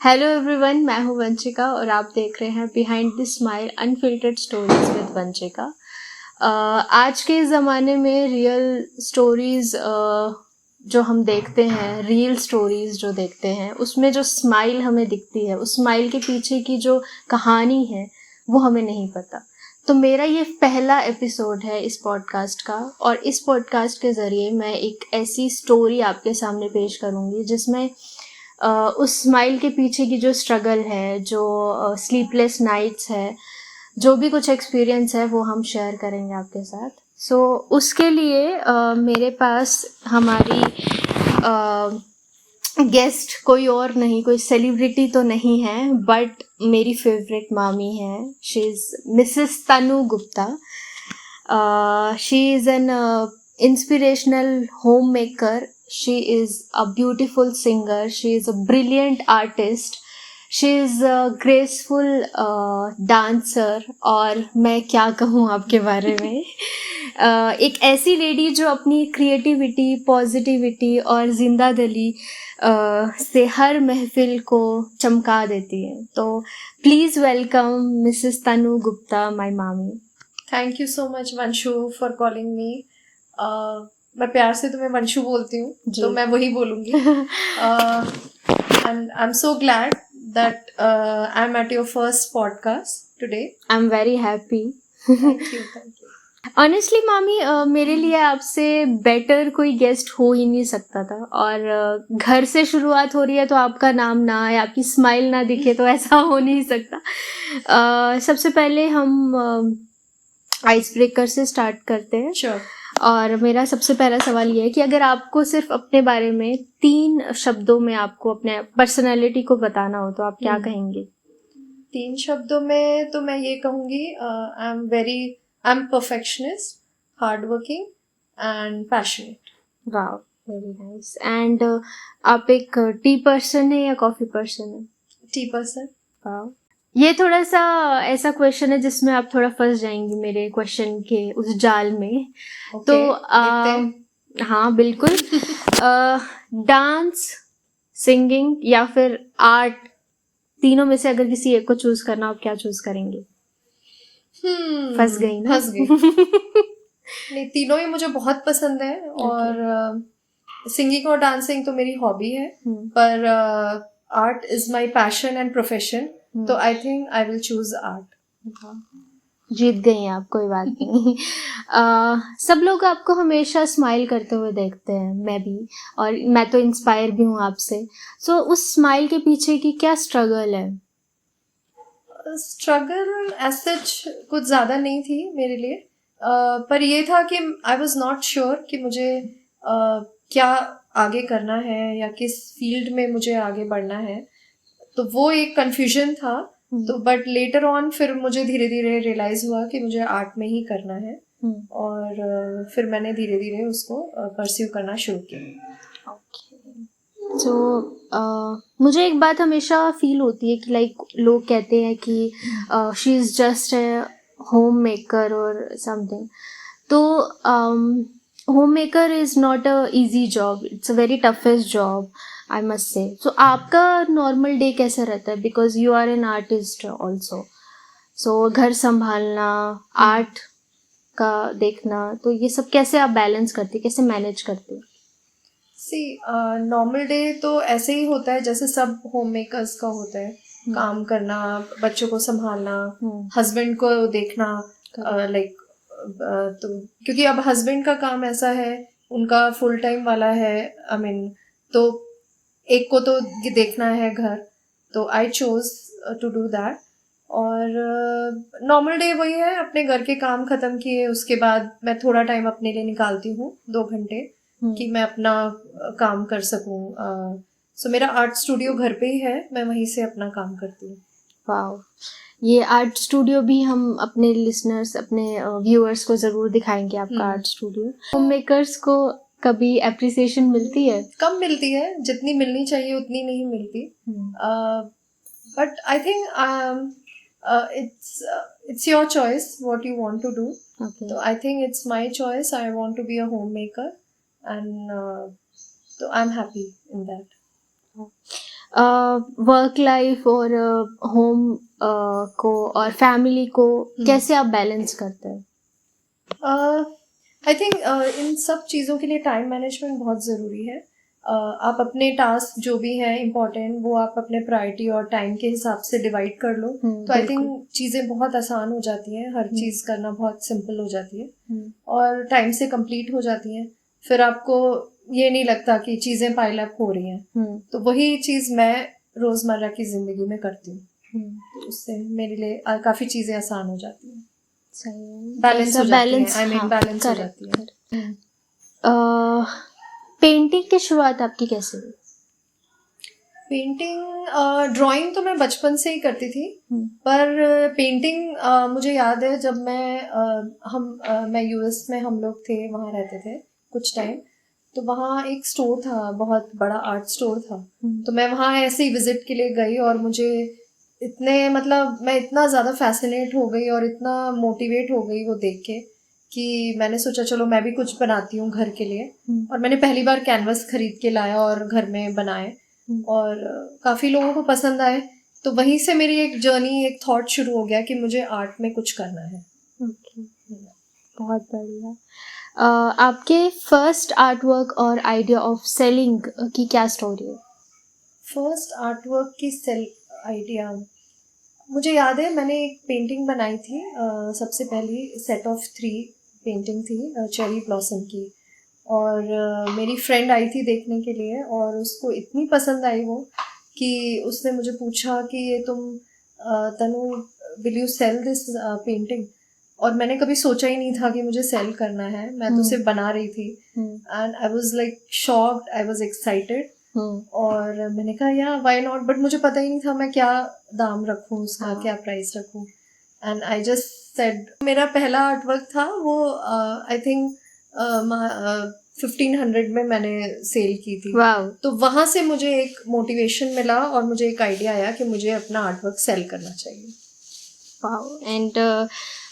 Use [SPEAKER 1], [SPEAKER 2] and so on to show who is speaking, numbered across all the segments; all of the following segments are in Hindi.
[SPEAKER 1] हेलो एवरीवन, मैं हूं वंशिका और आप देख रहे हैं behind the smile unfiltered stories with Vanshika. आज के ज़माने में रियल स्टोरीज़ जो हम देखते हैं, रियल स्टोरीज़ जो देखते हैं, उसमें जो स्माइल हमें दिखती है, उस स्माइल के पीछे की जो कहानी है वो हमें नहीं पता। तो मेरा ये पहला एपिसोड है इस पॉडकास्ट का, और इस पॉडकास्ट के ज़रिए मैं एक ऐसी स्टोरी आपके सामने पेश करूँगी जिसमें उस स्माइल के पीछे की जो स्ट्रगल है, जो स्लीपलेस नाइट्स है, जो भी कुछ एक्सपीरियंस है वो हम शेयर करेंगे आपके साथ। सो उसके लिए मेरे पास हमारी गेस्ट कोई और नहीं, कोई सेलिब्रिटी तो नहीं है, बट मेरी फेवरेट मामी है। She is Mrs Tanu Gupta. She is an inspirational homemaker. She is a beautiful singer. She is a brilliant artist. She is a graceful dancer. और मैं क्या कहूँ आपके बारे में। एक ऐसी लेडी जो अपनी क्रिएटिविटी, पॉजिटिविटी और जिंदा दिली से हर महफिल को चमका देती है। तो please welcome Mrs Tanu Gupta, my मामी।
[SPEAKER 2] Thank you so much Vanshu for calling me. मैं प्यार से तुम्हें वंशु बोलती हूँ, तो मैं वही बोलूँगी। And I am so glad that I am at your first podcast today.
[SPEAKER 1] I am very happy.
[SPEAKER 2] Thank you.
[SPEAKER 1] Honestly मामी, मेरे लिए आपसे बेटर कोई गेस्ट हो ही नहीं सकता था। और घर से शुरुआत हो रही है तो आपका नाम ना आए, आपकी स्माइल ना दिखे तो ऐसा हो नहीं सकता। सबसे पहले हम आइस ब्रेकर से स्टार्ट करते हैं।
[SPEAKER 2] श्योर।
[SPEAKER 1] और मेरा सबसे पहला सवाल ये है कि अगर आपको सिर्फ अपने बारे में 3 शब्दों में आपको अपने पर्सनालिटी को बताना हो तो आप क्या कहेंगे?
[SPEAKER 2] 3 शब्दों में तो मैं ये कहूँगी, I am perfectionist, hard working and passionate.
[SPEAKER 1] वाह, वेरी नाइस। एंड आप एक टी पर्सन है या कॉफी पर्सन है?
[SPEAKER 2] Tea person.
[SPEAKER 1] वाह, ये थोड़ा सा ऐसा क्वेश्चन है जिसमें आप थोड़ा फंस जाएंगी मेरे क्वेश्चन के उस जाल में। तो हाँ बिल्कुल। डांस, सिंगिंग या फिर आर्ट, तीनों में से अगर किसी एक को चूज करना, आप क्या चूज करेंगे? फंस गई ना?
[SPEAKER 2] फंस गई। नहीं, तीनों ही मुझे बहुत पसंद है। और सिंगिंग और डांसिंग तो मेरी हॉबी है, पर art is my passion and profession. तो I think I will choose art.
[SPEAKER 1] जीत गई आप, कोई बात नहीं। सब लोग आपको हमेशा स्माइल करते हुए देखते हैं, मैं भी, और मैं तो इंस्पायर भी हूँ आपसे। सो उस स्माइल के पीछे की क्या स्ट्रगल है?
[SPEAKER 2] स्ट्रगल एज सच कुछ ज़्यादा नहीं थी मेरे लिए, पर ये था कि आई वॉज नॉट श्योर कि मुझे क्या आगे करना है या किस फील्ड में मुझे आगे बढ़ना है। तो वो एक कंफ्यूजन था। तो बट लेटर ऑन फिर मुझे धीरे धीरे रियलाइज हुआ कि मुझे आर्ट में ही करना है। और फिर मैंने धीरे धीरे उसको परस्यू करना शुरू किया।
[SPEAKER 1] तो मुझे एक बात हमेशा फील होती है कि लाइक लोग कहते हैं कि she is just a home maker और समथिंग। तो home maker is not a easy job, it's a very toughest job, I must say. So आपका नॉर्मल डे कैसा रहता है? Because you are an artist also. सो घर संभालना, आर्ट का देखना, तो ये सब कैसे आप बैलेंस करते, कैसे मैनेज करते?
[SPEAKER 2] नॉर्मल डे तो ऐसे ही होता है जैसे सब होम मेकर्स का होता है। काम करना, बच्चों को संभालना, हस्बैंड को देखना, लाइक तो क्योंकि अब हस्बैंड का काम ऐसा है, उनका फुल टाइम वाला है। आई मीन तो एक को तो देखना है घर, तो I chose to do that. और नॉर्मल डे वही है, अपने घर के काम खत्म किए उसके बाद मैं थोड़ा टाइम अपने लिए निकालती हूँ, 2 घंटे, कि मैं अपना काम कर सकूँ। सो मेरा आर्ट स्टूडियो घर पे ही है, मैं वहीं से अपना काम करती हूँ।
[SPEAKER 1] वाह, ये आर्ट स्टूडियो भी हम अपने लिसनर्स, अपने व्यूअर्स को ज़रूर दिखाएंगे आपका आर्ट स्टूडियो। होम मेकर्स को कभी एप्रिसिएशन मिलती है?
[SPEAKER 2] कम मिलती है, जितनी मिलनी चाहिए उतनी नहीं मिलती। But I think it's your choice what you want to do. So I think it's my choice. I want to be a homemaker, and so I'm happy in that.
[SPEAKER 1] Work life और होम को और फैमिली को कैसे आप बैलेंस करते हैं?
[SPEAKER 2] आई थिंक इन सब चीज़ों के लिए टाइम मैनेजमेंट बहुत ज़रूरी है. आप अपने टास्क जो भी हैं इम्पोर्टेंट वो आप अपने प्रायोरिटी और टाइम के हिसाब से डिवाइड कर लो, तो आई थिंक चीज़ें बहुत आसान हो जाती हैं, हर चीज़ करना बहुत सिंपल हो जाती है और टाइम से कंप्लीट हो जाती हैं. फिर आपको ये नहीं लगता कि चीज़ें पाइल अप हो रही हैं. तो वही चीज़ मैं रोज़मर्रा की ज़िंदगी में करती हूँ, तो उससे मेरे लिए काफ़ी चीज़ें आसान हो जाती हैं, बैलेंस हो जाती है. आई मीन बैलेंस हो जाती है.
[SPEAKER 1] पेंटिंग की शुरुआत आपकी कैसे हुई?
[SPEAKER 2] पेंटिंग ड्राइंग तो मैं बचपन से ही करती थी, पर पेंटिंग मुझे याद है जब मैं यूएस में हम लोग थे, वहाँ रहते थे कुछ टाइम, तो वहाँ एक स्टोर था, बहुत बड़ा आर्ट स्टोर था. तो मैं वहाँ ऐसे ही विजिट के लिए गई और मुझे मैं इतना ज़्यादा फैसिनेट हो गई और इतना मोटिवेट हो गई वो देख के कि मैंने सोचा चलो मैं भी कुछ बनाती हूँ घर के लिए. और मैंने पहली बार कैनवस खरीद के लाया और घर में बनाए और काफ़ी लोगों को पसंद आए. तो वहीं से मेरी एक जर्नी, एक थॉट शुरू हो गया कि मुझे आर्ट में कुछ करना है.
[SPEAKER 1] बहुत बढ़िया. आपके फर्स्ट आर्ट वर्क और आइडिया ऑफ सेलिंग की क्या स्टोरी है?
[SPEAKER 2] फर्स्ट आर्ट वर्क की सेल आइडिया मुझे याद है, मैंने एक पेंटिंग बनाई थी. सबसे पहली सेट ऑफ 3 पेंटिंग थी चेरी ब्लॉसम की, और मेरी फ्रेंड आई थी देखने के लिए और उसको इतनी पसंद आई वो कि उसने मुझे पूछा कि ये तुम Tanu, will you sell this painting. और मैंने कभी सोचा ही नहीं था कि मुझे सेल करना है, मैं तो सिर्फ बना रही थी. And I was like shocked, I was excited. और मैंने कहा या व्हाई नॉट, बट मुझे पता ही नहीं था मैं क्या दाम रखूं उसका, क्या प्राइस रखूं. एंड आई जस्ट सेड, मेरा पहला आर्ट वर्क था वो आई थिंक 1500 में मैंने सेल की थी. तो वहां से मुझे एक मोटिवेशन मिला और मुझे एक आइडिया आया कि मुझे अपना आर्ट वर्क सेल करना चाहिए.
[SPEAKER 1] एंड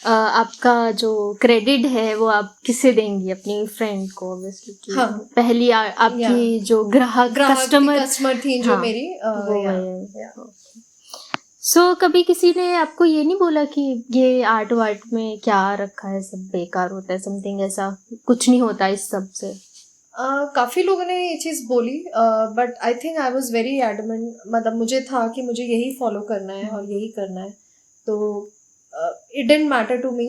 [SPEAKER 1] आपका जो क्रेडिट है वो आप किसे देंगी? अपनी फ्रेंड को ऑब्वियसली.
[SPEAKER 2] हाँ,
[SPEAKER 1] पहली आपकी जो ग्राहक
[SPEAKER 2] कस्टमर थी जो मेरी
[SPEAKER 1] वो सो कभी किसी ने आपको ये नहीं बोला कि ये आर्ट वार्ट में क्या रखा है, सब बेकार होता है, समथिंग ऐसा कुछ नहीं होता इस सब से?
[SPEAKER 2] काफ़ी लोगों ने ये चीज़ बोली, but I think I was very adamant. मतलब मुझे था कि मुझे यही फॉलो करना है और यही करना है. तो it didn't matter to me.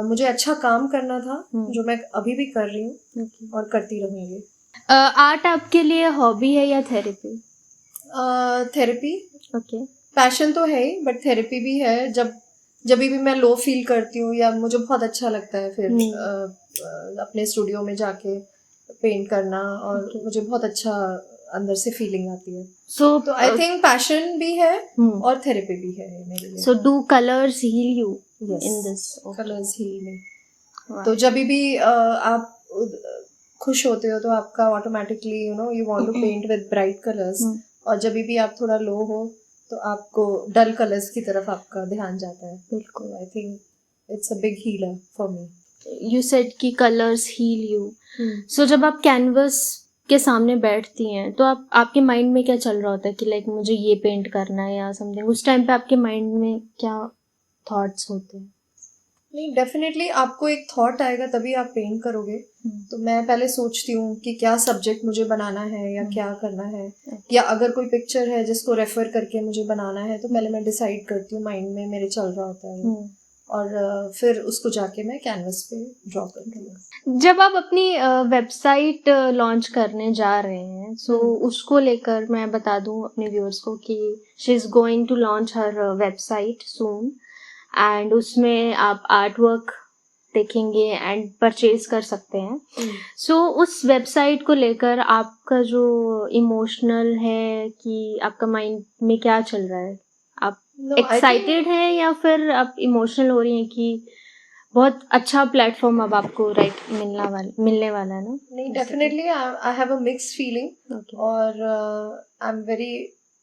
[SPEAKER 2] मुझे अच्छा काम करना था, जो मैं अभी भी कर रही हूँ और करती रहूँगी.
[SPEAKER 1] आर्ट आपके लिए हॉबी है या थेरेपी?
[SPEAKER 2] थेरेपी.
[SPEAKER 1] ओके.
[SPEAKER 2] पैशन तो है ही, बट थेरेपी भी है. जब भी मैं लो फील करती हूँ या मुझे बहुत अच्छा लगता है फिर अपने स्टूडियो में जाके पेंट करना, और मुझे बहुत अच्छा अंदर से फीलिंग आती है. तो आई थिंक पैशन भी है और थेरेपी भी है मेरे लिए.
[SPEAKER 1] So do colours heal you in this?
[SPEAKER 2] Colours heal me. तो जब भी आप खुश होते हो तो आपका automatically you want to paint with bright colours, और जब भी आप थोड़ा लो हो तो आपको डल कलर्स की तरफ आपका ध्यान जाता है. बिल्कुल. I think it's a big healer for me.
[SPEAKER 1] You said कि कलर्स हील यू. सो जब आप कैनवस के सामने बैठती हैं तो आपके माइंड में क्या चल रहा होता है कि लाइक मुझे ये पेंट करना है या समथिंग? उस टाइम पे आपके माइंड में क्या थॉट्स होते हैं?
[SPEAKER 2] नहीं, डेफिनेटली आपको एक थॉट आएगा तभी आप पेंट करोगे. तो मैं पहले सोचती हूँ कि क्या सब्जेक्ट मुझे बनाना है या क्या करना है, या अगर कोई पिक्चर है जिसको रेफर करके मुझे बनाना है तो पहले मैं डिसाइड करती हूँ, माइंड में मेरे चल रहा होता है और फिर उसको जाके मैं कैनवस पे ड्रॉ करती हूँ.
[SPEAKER 1] जब आप अपनी वेबसाइट लॉन्च करने जा रहे हैं, सो उसको लेकर मैं बता दूँ अपने व्यूअर्स को कि she is going to launch her website soon, and उसमें आप आर्ट वर्क देखेंगे एंड परचेज कर सकते हैं. सो उस वेबसाइट को लेकर आपका जो इमोशनल है कि आपका माइंड में क्या चल रहा है? आप एक्साइटेड हैं या फिर आप इमोशनल हो रही हैं कि बहुत अच्छा प्लेटफॉर्म अब आपको मिलने वाला है ना?
[SPEAKER 2] नहीं, definitely I have a mixed feeling और I am very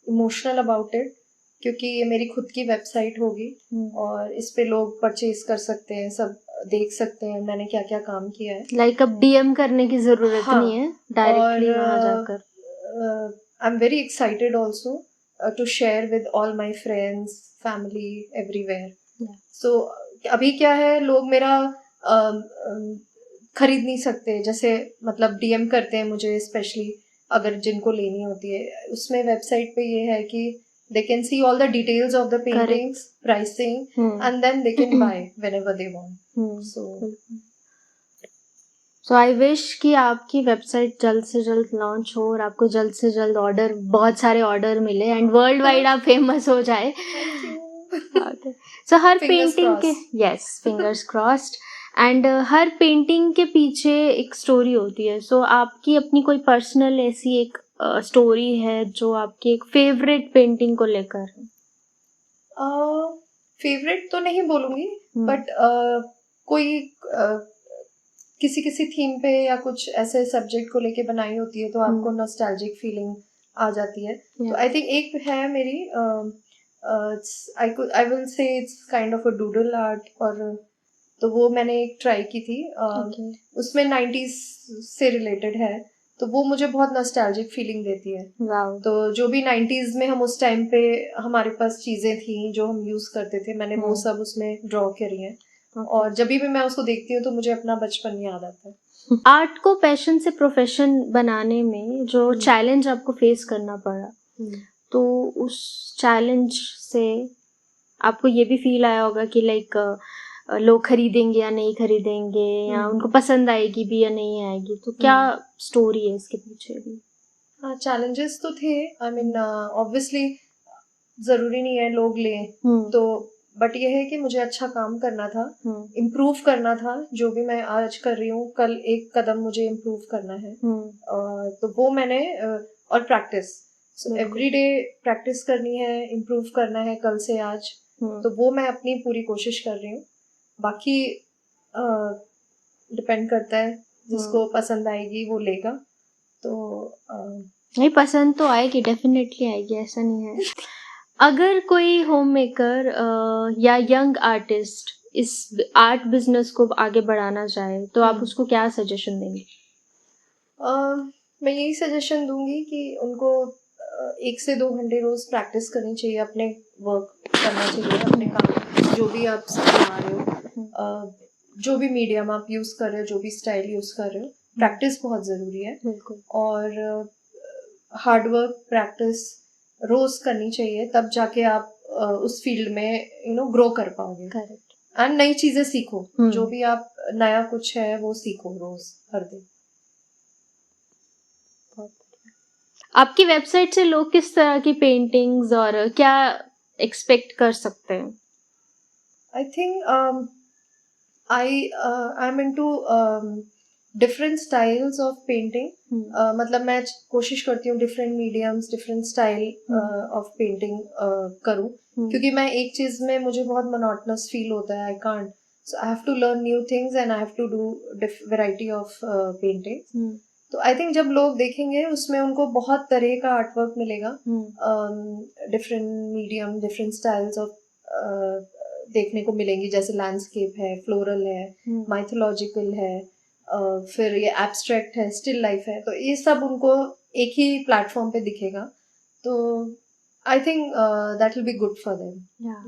[SPEAKER 2] emotional about it, क्योंकि ये मेरी खुद की वेबसाइट होगी और इस पे लोग परचेज कर सकते हैं, सब देख सकते हैं मैंने क्या क्या काम किया है.
[SPEAKER 1] लाइक अब डीएम करने की जरूरत नहीं है, डायरेक्टली वहां जाकर.
[SPEAKER 2] I'm very excited also to share with all my friends, family, everywhere.
[SPEAKER 1] Yeah.
[SPEAKER 2] So अभी क्या है, लोग मेरा खरीद नहीं सकते, जैसे मतलब डीएम करते हैं मुझे, स्पेशली अगर जिनको लेनी होती है, उसमें वेबसाइट पे ये है कि they can see all the details of the paintings, pricing, and then they can buy whenever they want.
[SPEAKER 1] So I wish कि आपकी वेबसाइट जल्द से जल्द लॉन्च हो और आपको जल्द से जल्द ऑर्डर, बहुत सारे ऑर्डर मिले एंड वर्ल्ड वाइड आप फेमस हो जाए. Okay. So हर पेंटिंग के, yes, fingers crossed, and her painting के पीछे एक स्टोरी होती है. सो आपकी अपनी कोई पर्सनल ऐसी एक स्टोरी है जो आपकी एक फेवरेट पेंटिंग को लेकर?
[SPEAKER 2] फेवरेट तो नहीं बोलूंगी, बट कोई किसी किसी थीम पे या कुछ ऐसे सब्जेक्ट को लेके बनाई होती है तो आपको नॉस्टैल्जिक फीलिंग आ जाती है. तो आई थिंक एक है मेरी, I will say it's kind of a doodle art, और तो वो मैंने एक ट्राई की थी. उसमें 90s से रिलेटेड है, तो वो मुझे बहुत नॉस्टैल्जिक फीलिंग देती है. तो जो भी 90s में हम उस टाइम पे हमारे पास चीजें थी जो हम यूज करते थे, मैंने वो सब उसमें ड्रॉ करी है. और जब भी मैं उसको देखती हूँ तो मुझे अपना बचपन याद आता है.
[SPEAKER 1] आर्ट को पैशन से प्रोफेशन बनाने में जो चैलेंज आपको फेस करना पड़ा, तो उस चैलेंज से आपको ये भी फील आया होगा कि लाइक लोग खरीदेंगे या नहीं खरीदेंगे, या उनको पसंद आएगी भी या नहीं आएगी, तो क्या स्टोरी है इसके पीछे भी?
[SPEAKER 2] हाँ, चैलेंजेस तो थे. आई मीन ऑब्वियसली जरूरी नहीं है लोग लें, तो बट ये है कि मुझे अच्छा काम करना था, इम्प्रूव करना था. जो भी मैं आज कर रही हूँ, कल एक कदम मुझे इम्प्रूव करना है. तो वो मैंने, और प्रैक्टिस, एवरी डे प्रैक्टिस करनी है, इम्प्रूव करना है कल से आज. तो वो मैं अपनी पूरी कोशिश कर रही हूँ. बाकी डिपेंड करता है, जिसको पसंद आएगी वो लेगा. तो
[SPEAKER 1] नहीं, पसंद तो आएगी, डेफिनेटली आएगी, ऐसा नहीं है. अगर कोई होम मेकर या यंग आर्टिस्ट इस आर्ट बिजनेस को आगे बढ़ाना चाहे तो आप उसको क्या सजेशन देंगे?
[SPEAKER 2] मैं यही सजेशन दूंगी कि उनको 1 से 2 घंटे रोज प्रैक्टिस करनी चाहिए, अपने वर्क करना चाहिए, अपने काम जो भी आप बना रहे हो, जो भी मीडियम आप यूज कर रहे हो, जो भी स्टाइल यूज कर रहे हो, प्रैक्टिस बहुत जरूरी है. और हार्डवर्क, प्रैक्टिस रोज करनी चाहिए, तब जाके आप उस फील्ड में ग्रो कर पाओगे.
[SPEAKER 1] करेक्ट.
[SPEAKER 2] एंड नई चीजें सीखो, जो भी आप नया कुछ है वो सीखो रोज, हर दिन.
[SPEAKER 1] आपकी वेबसाइट से लोग किस तरह की पेंटिंग्स और क्या एक्सपेक्ट कर सकते हैं?
[SPEAKER 2] आई think I am into different styles of painting. मतलब मैं कोशिश करती हूँ different mediums, different style of painting करूँ, क्योंकि मैं एक चीज में मुझे बहुत मोनोटोनस फील होता है. I can't, so I have to learn new things and I have to do variety of painting. तो आई थिंक जब लोग देखेंगे उसमें उनको बहुत तरह का आर्टवर्क मिलेगा, different medium, different styles of देखने को मिलेंगी, जैसे लैंडस्केप है, फ्लोरल है, माइथोलॉजिकल है, फिर ये एब्स्ट्रैक्ट है, स्टिल लाइफ है. तो ये सब उनको एक ही प्लेटफॉर्म पे दिखेगा. तो I think that will be good for them.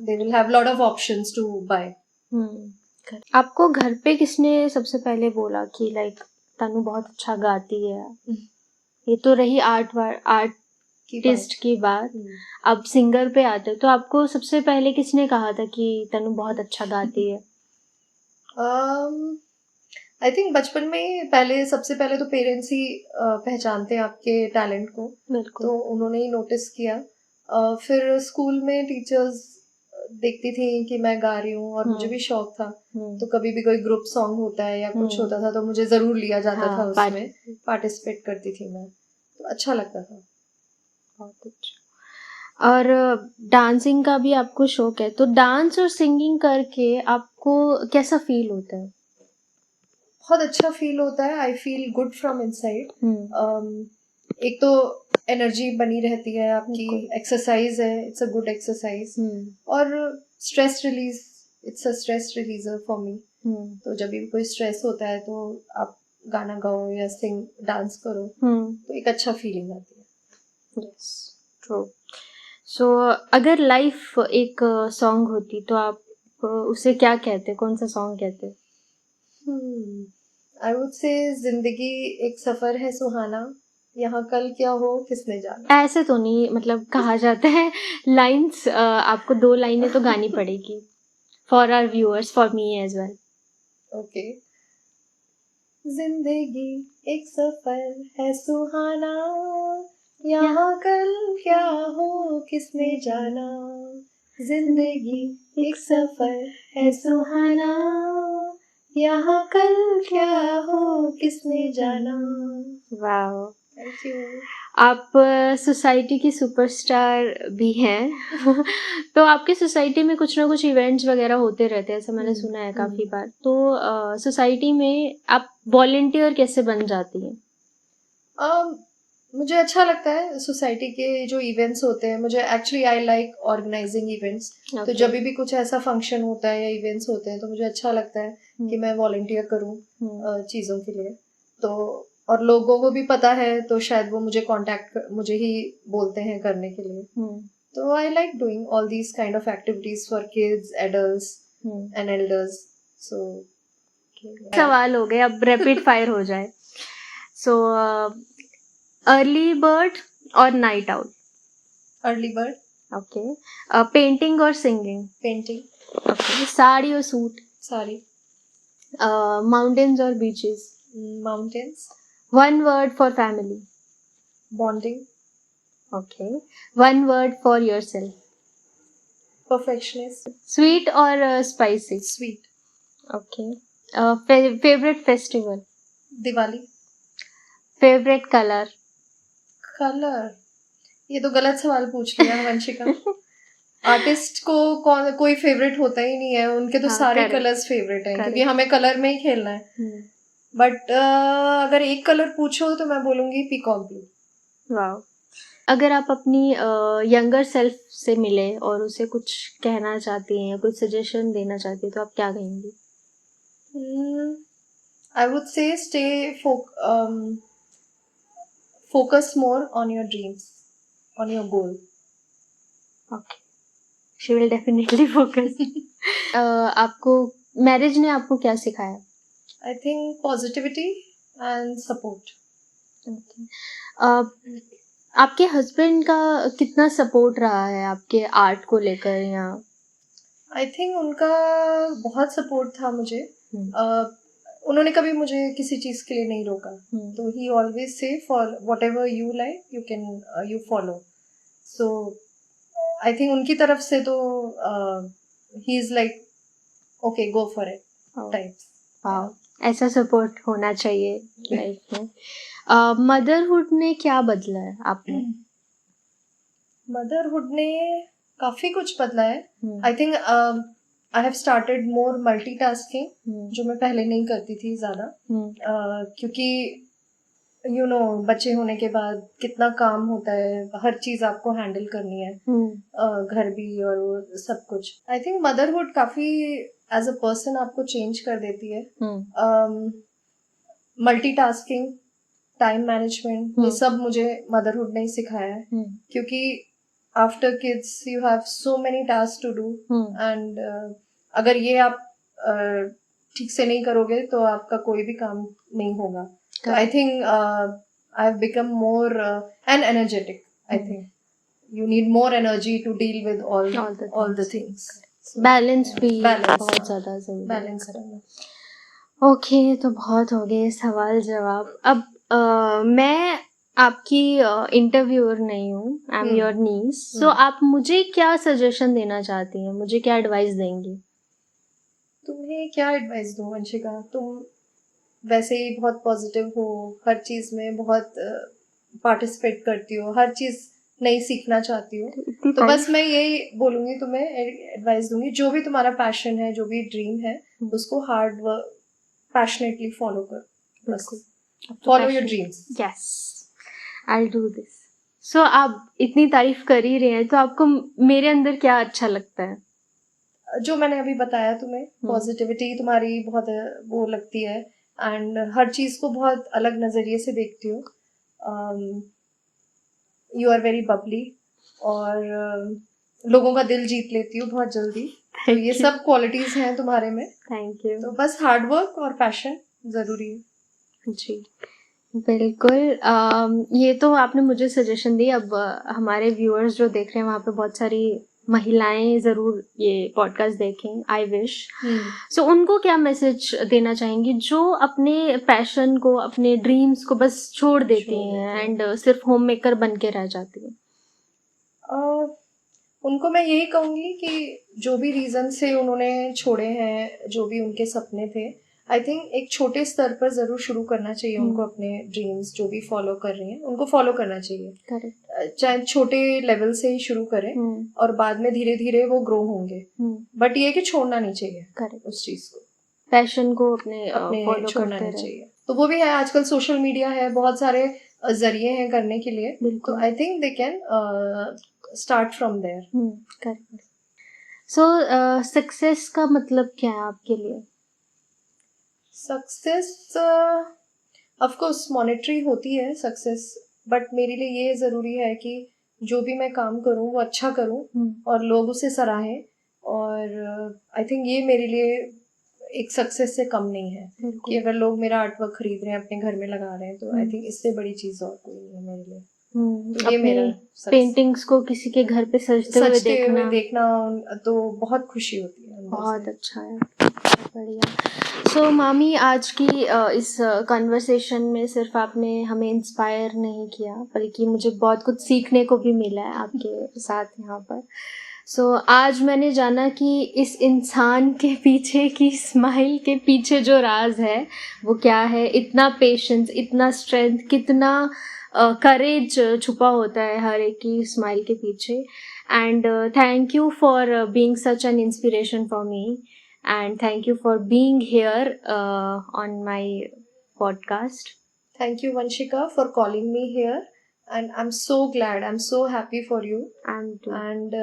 [SPEAKER 2] They will have lot of options to buy.
[SPEAKER 1] आपको घर पे किसने सबसे पहले बोला कि लाइक तनु बहुत अच्छा गाती है? ये तो रही आर्टिस्ट की बात. अब सिंगर पे आते, तो आपको सबसे पहले किसने कहा था कि तनु बहुत अच्छा गाती है?
[SPEAKER 2] आई थिंक बचपन में सबसे पहले तो पेरेंट्स ही पहचानते हैं आपके टैलेंट को. तो उन्होंने ही नोटिस किया. फिर स्कूल में टीचर्स देखती थी कि मैं गा रही हूँ और मुझे भी शौक था. तो कभी भी कोई ग्रुप सॉन्ग होता है या कुछ होता था तो मुझे जरूर लिया जाता था, उसमें पार्टिसिपेट करती थी मैं. तो अच्छा लगता था.
[SPEAKER 1] बहुत अच्छा. और डांसिंग का भी आपको शौक है, तो डांस और सिंगिंग करके आपको कैसा फील होता है?
[SPEAKER 2] बहुत अच्छा फील होता है. I feel good from inside. एक तो एनर्जी बनी रहती है आपकी, एक्सरसाइज है, इट्स अ गुड एक्सरसाइज. और stress release, it's a stress रिलीजर for me. तो जब भी कोई स्ट्रेस होता है तो आप गाना गाओ या सिंग, डांस करो, तो एक अच्छा फीलिंग आती है.
[SPEAKER 1] Yes, true. सो अगर लाइफ एक सॉन्ग होती तो आप उसे क्या कहते, कौन सा सॉन्ग कहते?
[SPEAKER 2] आई वुड से जिंदगी एक सफर है सुहाना, यहाँ कल क्या हो किसने जाना।
[SPEAKER 1] ऐसे तो नहीं, मतलब कहा जाता है लाइन्स, आपको 2 लाइनें तो गानी पड़ेगी for our viewers, for me as well.
[SPEAKER 2] Okay. जिंदगी एक सफर है सुहाना, यहाँ कल क्या हो किसने जाना। जिंदगी एक सफर है सुहाना, यहाँ कल क्या हो किसने जाना।
[SPEAKER 1] Wow,
[SPEAKER 2] thank you.
[SPEAKER 1] आप सोसाइटी की सुपरस्टार भी हैं। तो आपकी सोसाइटी में कुछ ना कुछ इवेंट्स वगैरह होते रहते हैं, ऐसा मैंने सुना है काफ़ी बार। तो सोसाइटी में आप वॉलंटियर कैसे बन जाती हैं?
[SPEAKER 2] मुझे अच्छा लगता है सोसाइटी के जो इवेंट्स होते हैं। मुझे actually I like organising events. तो
[SPEAKER 1] Okay.
[SPEAKER 2] जब भी कुछ ऐसा फंक्शन होता है या इवेंट्स होते हैं तो मुझे अच्छा लगता है कि मैं वॉलंटियर करूं चीज़ों के लिए। तो और लोगों को भी पता है तो शायद वो मुझे ही बोलते हैं करने के लिए। तो I like doing all these kind of activities for kids, adults and elders. So
[SPEAKER 1] सवाल हो गए, अब रैपिड फायर हो जाए। सो अर्ली बर्ड और night out?
[SPEAKER 2] Early bird.
[SPEAKER 1] Okay. Painting और सिंगिंग?
[SPEAKER 2] पेंटिंग।
[SPEAKER 1] ओके। साड़ी और सूट?
[SPEAKER 2] साड़ी।
[SPEAKER 1] माउंटेन्स और beaches?
[SPEAKER 2] Mountains.
[SPEAKER 1] One word for family?
[SPEAKER 2] Bonding.
[SPEAKER 1] Okay. One word for yourself?
[SPEAKER 2] Perfectionist.
[SPEAKER 1] Sweet और spicy?
[SPEAKER 2] Sweet.
[SPEAKER 1] Okay. Favourite festival?
[SPEAKER 2] Diwali.
[SPEAKER 1] Favourite colour?
[SPEAKER 2] Colour, ये तो गलत सवाल पूछ लिया वंशिका। आर्टिस्ट को कोई फेवरेट होता ही नहीं है, उनके तो सारे कलर्स फेवरेट हैं क्योंकि हमें कलर में ही खेलना है। बट अगर एक कलर पूछो तो मैं बोलूंगी पीकॉक ब्लू।
[SPEAKER 1] वाओ। अगर आप अपनी यंगर सेल्फ से मिले और उसे कुछ कहना चाहती हैं, कुछ सजेशन देना चाहती हैं, तो आप क्या कहेंगी?
[SPEAKER 2] I would say stay focus more on your dreams, on your goal.
[SPEAKER 1] Okay, she will definitely focus. आपको मैरिज ने आपको क्या सिखाया?
[SPEAKER 2] I think positivity and support.
[SPEAKER 1] Okay. आपके हस्बैंड का कितना सपोर्ट रहा है आपके आर्ट को लेकर? या
[SPEAKER 2] आई थिंक उनका बहुत सपोर्ट था मुझे। उन्होंने कभी मुझे किसी चीज के लिए नहीं रोका। तो ही always say for what ever you like you can you follow. So I think उनकी तरफ से तो he is like okay go for it types.
[SPEAKER 1] Wow, ऐसा सपोर्ट होना चाहिए लाइफ में। मदरहुड ने क्या बदला है आप में?
[SPEAKER 2] मदरहुड ने काफी कुछ बदला है। आई think I have started more multitasking, जो मैं पहले नहीं करती थी ज्यादा। क्योंकि यू नो बच्चे होने के बाद कितना काम होता है, हर चीज आपको हैंडल करनी है, घर भी और वो सब कुछ। आई थिंक मदरहुड काफी एज अ पर्सन आपको चेंज कर देती है। मल्टीटास्किंग, टाइम मैनेजमेंट, ये सब मुझे मदरहुड ने ही सिखाया है। क्योंकि after kids you have so many task to do and अगर ये आप ठीक से नहीं करोगे तो आपका कोई भी काम नहीं होगा। तो I think I have become more and energetic. I think you need more energy to deal with all the things.
[SPEAKER 1] Balance भी बहुत ज़्यादा ज़रूरी है।
[SPEAKER 2] बैलेंस करना।
[SPEAKER 1] ओके, तो बहुत हो गए सवाल जवाब। अब मैं आपकी इंटरव्यूअर नहीं हूँ, आई एम योर नीस। सो आप मुझे क्या सजेशन देना चाहती हैं, मुझे क्या एडवाइस देंगी?
[SPEAKER 2] तुम्हें क्या एडवाइस दूँ वंशिका? तुम वैसे ही बहुत पॉजिटिव हो, हर चीज में बहुत पार्टिसिपेट करती हो, हर चीज नई सीखना चाहती हो। तो बस मैं यही बोलूंगी, तुम्हें एडवाइस दूंगी, जो भी तुम्हारा पैशन है, जो भी ड्रीम है, उसको हार्ड वर्क पैशनेटली फॉलो करो। बस follow your dreams.
[SPEAKER 1] Yes, I will do this. सो आप इतनी तारीफ कर ही रहे हैं तो आपको मेरे अंदर क्या अच्छा लगता है?
[SPEAKER 2] जो मैंने अभी बताया तुम्हें, पॉजिटिविटी तुम्हारी बहुत वो लगती है एंड हर चीज को बहुत अलग नजरिए से देखती हो। यू आर वेरी बबली और लोगों का दिल जीत लेती हो बहुत जल्दी। तो ये सब क्वालिटीज हैं तुम्हारे में।
[SPEAKER 1] Thank you.
[SPEAKER 2] तो बस हार्ड वर्क और पैशन जरूरी है।
[SPEAKER 1] जी बिल्कुल। ये तो आपने मुझे सजेशन दी। अब हमारे व्यूअर्स जो देख रहे हैं वहाँ पे बहुत सारी महिलाएं ज़रूर ये पॉडकास्ट देखें, आई विश। सो उनको क्या मैसेज देना चाहेंगी जो अपने पैशन को, अपने ड्रीम्स को बस छोड़ देती हैं एंड सिर्फ होम मेकर बन के रह जाती हैं?
[SPEAKER 2] उनको मैं यही कहूँगी कि जो भी रीज़न से उन्होंने छोड़े हैं, जो भी उनके सपने थे, आई थिंक एक छोटे स्तर पर ज़रूर शुरू करना चाहिए उनको। अपने ड्रीम्स जो भी फॉलो कर रही हैं उनको फॉलो करना चाहिए। चाहे छोटे लेवल से ही शुरू करें और बाद में धीरे धीरे वो ग्रो होंगे। बट ये कि छोड़ना नहीं चाहिए उस चीज़ को, पैशन को अपने फॉलो छोड़ना नहीं चाहिए। तो वो भी है, आजकल सोशल मीडिया है, बहुत सारे जरिए हैं करने के लिए। तो I think they can start from there.
[SPEAKER 1] Correct. So success का मतलब क्या है आपके लिए?
[SPEAKER 2] सक्सेस ऑफ कोर्स मॉनेटरी होती है सक्सेस, बट मेरे लिए ये ज़रूरी है कि जो भी मैं काम करूँ वो अच्छा करूँ और लोग उसे सराहें। और आई थिंक ये मेरे लिए एक सक्सेस से कम नहीं है कि अगर लोग मेरा आर्ट वर्क खरीद रहे हैं, अपने घर में लगा रहे हैं, तो आई थिंक इससे बड़ी चीज़ और कोई नहीं है मेरे लिए। तो ये मेरा
[SPEAKER 1] पेंटिंग्स को किसी के घर पे सजते हुए
[SPEAKER 2] देखना तो बहुत खुशी होती है।
[SPEAKER 1] बहुत अच्छा है, बढ़िया। सो मामी, आज की इस कन्वर्सेशन में सिर्फ आपने हमें इंस्पायर नहीं किया, बल्कि मुझे बहुत कुछ सीखने को भी मिला है आपके साथ यहाँ पर। सो आज मैंने जाना कि इस इंसान के पीछे की स्माइल के पीछे जो राज है वो क्या है। इतना पेशेंस, इतना स्ट्रेंथ, कितना करेज छुपा होता है हर एक की स्माइल के पीछे। And thank you for being such an inspiration for me, and thank you for being here on my podcast.
[SPEAKER 2] Thank you, Vanshika, for calling me here, and I'm so glad, I'm so happy for you.
[SPEAKER 1] I'm too.
[SPEAKER 2] And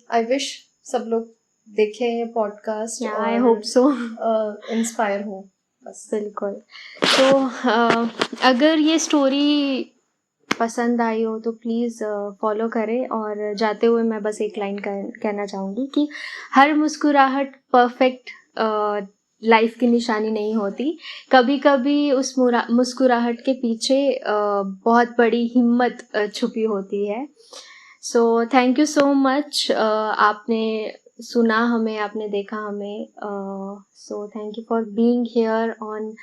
[SPEAKER 2] I wish सब लोग देखें ये podcast।
[SPEAKER 1] Yeah, I hope so.
[SPEAKER 2] Inspire हो बस।
[SPEAKER 1] बिल्कुल। तो अगर ये स्टोरी पसंद आई हो तो प्लीज़ फॉलो करें। और जाते हुए मैं बस एक लाइन कहना चाहूँगी कि हर मुस्कुराहट परफेक्ट लाइफ की निशानी नहीं होती। कभी कभी उस मुस्कुराहट के पीछे बहुत बड़ी हिम्मत छुपी होती है। So thank you so much. आपने सुना हमें, आपने देखा हमें। So thank you for being here on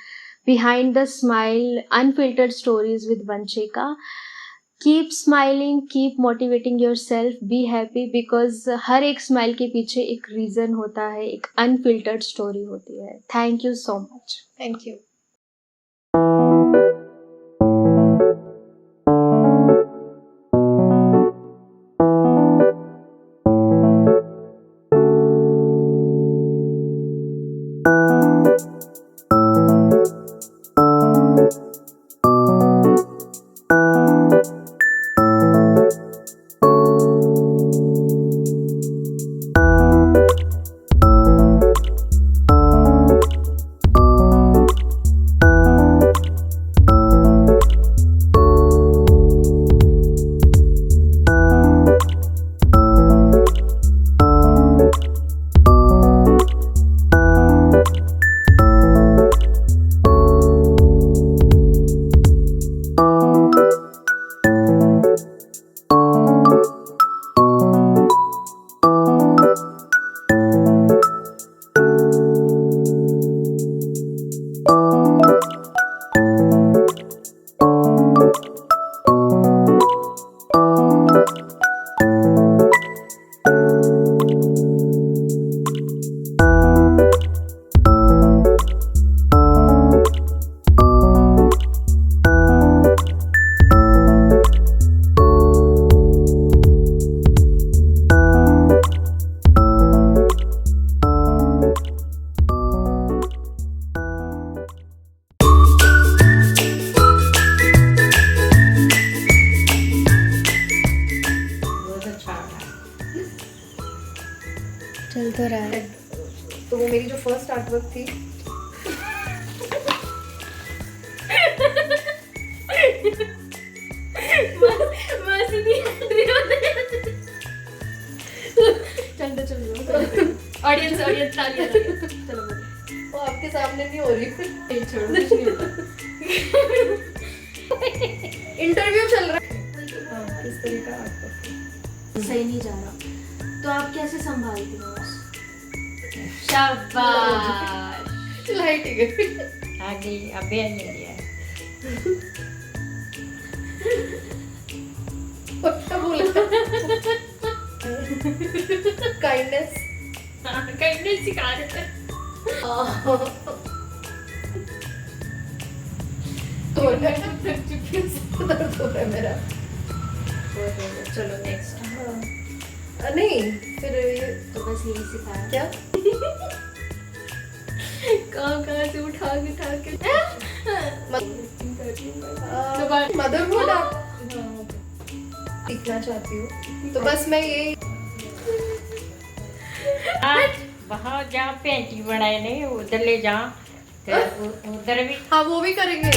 [SPEAKER 1] Behind the Smile, Unfiltered Stories with Vanshika. Keep smiling, keep motivating yourself, be happy, because हर एक स्माइल के पीछे एक रीज़न होता है, एक अनफिल्टर्ड स्टोरी होती है। Thank you so much.
[SPEAKER 2] Thank you.
[SPEAKER 1] चल तो रहा है।
[SPEAKER 2] तो वो मेरी जो फर्स्ट आर्टवर्क थी
[SPEAKER 1] बस आ रही है। चलो बोलो।
[SPEAKER 2] वो आपके सामने नहीं हो रही।
[SPEAKER 1] नहीं, छोड़ो, कुछ नहीं होता।
[SPEAKER 2] इंटरव्यू चल रहा है। हाँ, किस तरह का आपका
[SPEAKER 1] सही नहीं जा रहा तो आप कैसे संभालती हो उसे? शाबाश।
[SPEAKER 2] लाइट गई।
[SPEAKER 3] आगे अभी नहीं दिया
[SPEAKER 2] पक्का बोला। काइंडनेस
[SPEAKER 3] करने सिखा रहे थे
[SPEAKER 2] तो दर्द हो रहा है मेरा।
[SPEAKER 3] चलो नेक्स्ट
[SPEAKER 2] नहीं फिर
[SPEAKER 1] तो बस यही सिखाया।
[SPEAKER 2] क्या
[SPEAKER 1] कहाँ से उठा के
[SPEAKER 2] मदरहुड आप सीखना चाहती हूँ तो बस मैं ये
[SPEAKER 3] वहाँ जहाँ पेंटी बनाए नहीं उधर ले जा उधर भी
[SPEAKER 2] हाँ वो भी करेंगे।